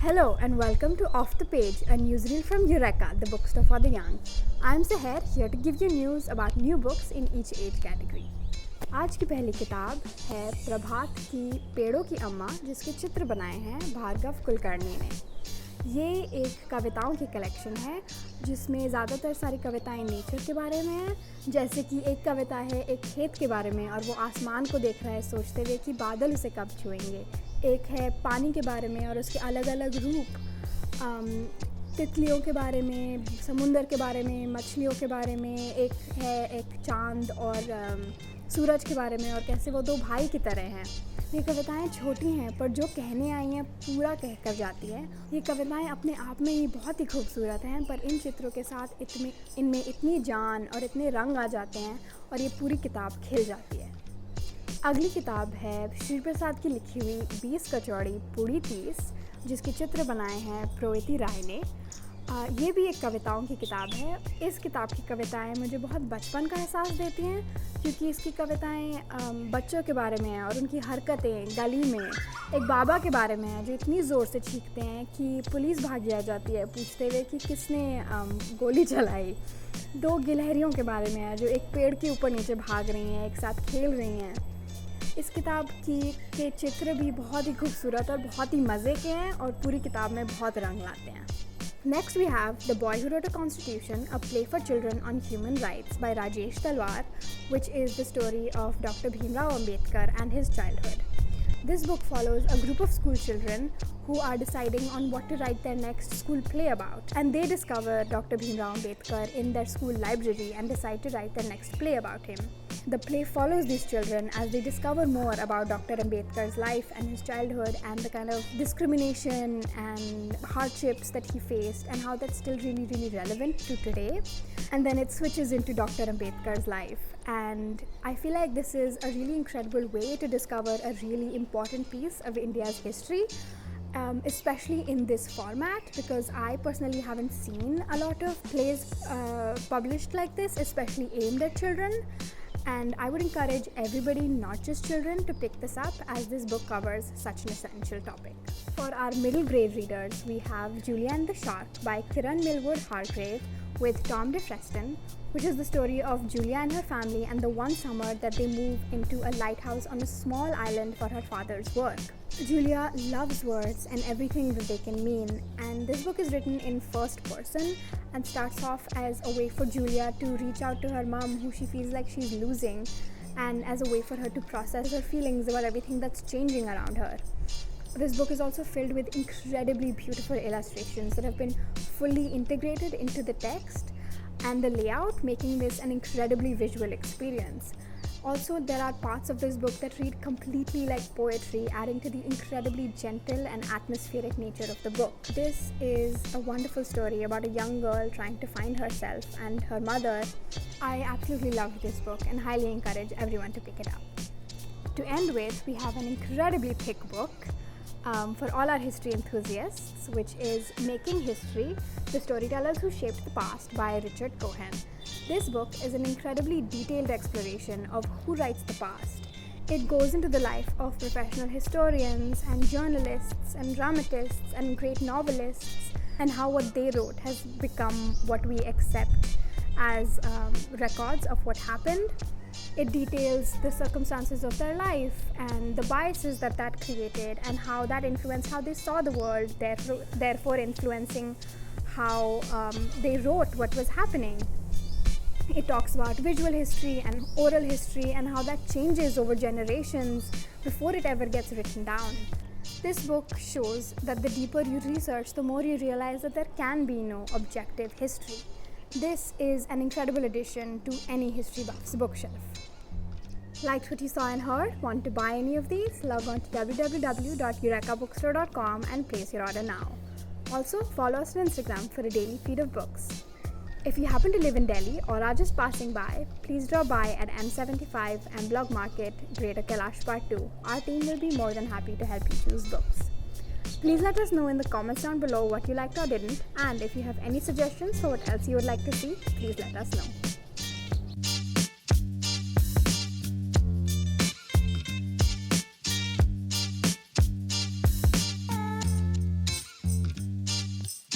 Hello and welcome to Off the Page, a newsreel from Eureka, the bookstore for the young. I'm Sahar, here to give you news about new books in each age category. आज की पहली किताब है प्रभात की पेड़ों की अम्मा, जिसके चित्र बनाए हैं भार्गव कुलकर्णी ने। ये एक कविताओं की कलेक्शन है जिसमें ज़्यादातर सारी कविताएं नेचर के बारे में हैं। जैसे कि एक कविता है एक खेत के बारे में और वो आसमान को देख रहा है सोचते हुए कि बादल उसे कब छुएंगे। एक है पानी के बारे में और उसके अलग अलग रूप, तितलियों के बारे में, समुंदर के बारे में, मछलियों के बारे में। एक है एक चांद और सूरज के बारे में और कैसे वो दो भाई की तरह हैं। ये कविताएं छोटी हैं पर जो कहने आई हैं पूरा कह कर जाती है। ये कविताएं अपने आप में ही बहुत ही खूबसूरत हैं, पर इन चित्रों के साथ इनमें इतनी जान और इतने रंग आ जाते हैं और ये पूरी किताब खिल जाती है। अगली किताब है श्री प्रसाद की लिखी हुई 20 कचौड़ी पूड़ी 30, जिसके चित्र बनाए हैं प्रोइति राय ने। ये भी एक कविताओं की किताब है। इस किताब की कविताएं मुझे बहुत बचपन का एहसास देती हैं, क्योंकि इसकी कविताएं बच्चों के बारे में हैं और उनकी हरकतें गली में। एक बाबा के बारे में है जो इतनी ज़ोर से चीखते हैं कि पुलिस भागी आ जाती है पूछते हुए कि किसने गोली चलाई। दो गिलहरियों के बारे में है जो एक पेड़ के ऊपर नीचे भाग रही हैं, एक साथ खेल रही हैं। इस किताब के चित्र भी बहुत ही खूबसूरत और बहुत ही मज़े के हैं और पूरी किताब में बहुत रंग लाते हैं। Next we have The Boy Who Wrote a Constitution, a play for children on human rights by Rajesh Talwar, which is the story of Dr. BR Ambedkar and his childhood. This book follows a group of school children who are deciding on what to write their next school play about, and they discover Dr. BR Ambedkar in their school library and decide to write their next play about him. The play follows these children as they discover more about Dr. Ambedkar's life and his childhood and the kind of discrimination and hardships that he faced and how that's still really relevant to today. And then it switches into Dr. Ambedkar's life. And I feel like this is a really incredible way to discover a really important piece of India's history. Especially in this format, because I personally haven't seen a lot of plays published like this, especially aimed at children. And I would encourage everybody, not just children, to pick this up as this book covers such an essential topic. For our middle grade readers, we have Julia and the Shark by Kiran Millwood Hargrave with Tom DeFreston, which is the story of Julia and her family and the one summer that they move into a lighthouse on a small island for her father's work. Julia loves words and everything that they can mean, and this book is written in first person and starts off as a way for Julia to reach out to her mom, who she feels like she's losing, and as a way for her to process her feelings about everything that's changing around her. This book is also filled with incredibly beautiful illustrations that have been fully integrated into the text and the layout, making this an incredibly visual experience. Also, there are parts of this book that read completely like poetry, adding to the incredibly gentle and atmospheric nature of the book. This is a wonderful story about a young girl trying to find herself and her mother. I absolutely loved this book and highly encourage everyone to pick it up. To end with, we have an incredibly thick book for all our history enthusiasts, which is Making History, The Storytellers Who Shaped the Past by Richard Cohen. This book is an incredibly detailed exploration of who writes the past. It goes into the life of professional historians and journalists and dramatists and great novelists, and how what they wrote has become what we accept as records of what happened. It details the circumstances of their life and the biases that created and how that influenced how they saw the world, therefore influencing how they wrote what was happening. It talks about visual history and oral history and how that changes over generations before it ever gets written down. This book shows that the deeper you research, the more you realize that there can be no objective history. This is an incredible addition to any history buff's bookshelf. Liked what you saw and heard? Want to buy any of these? Log on to www.eurekabookstore.com and place your order now. Also, follow us on Instagram for a daily feed of books. If you happen to live in Delhi or are just passing by, please drop by at M75 and Blog Market, Greater Kailash Part 2. Our team will be more than happy to help you choose books. Please let us know in the comments down below what you liked or didn't, and if you have any suggestions for what else you would like to see, please let us know.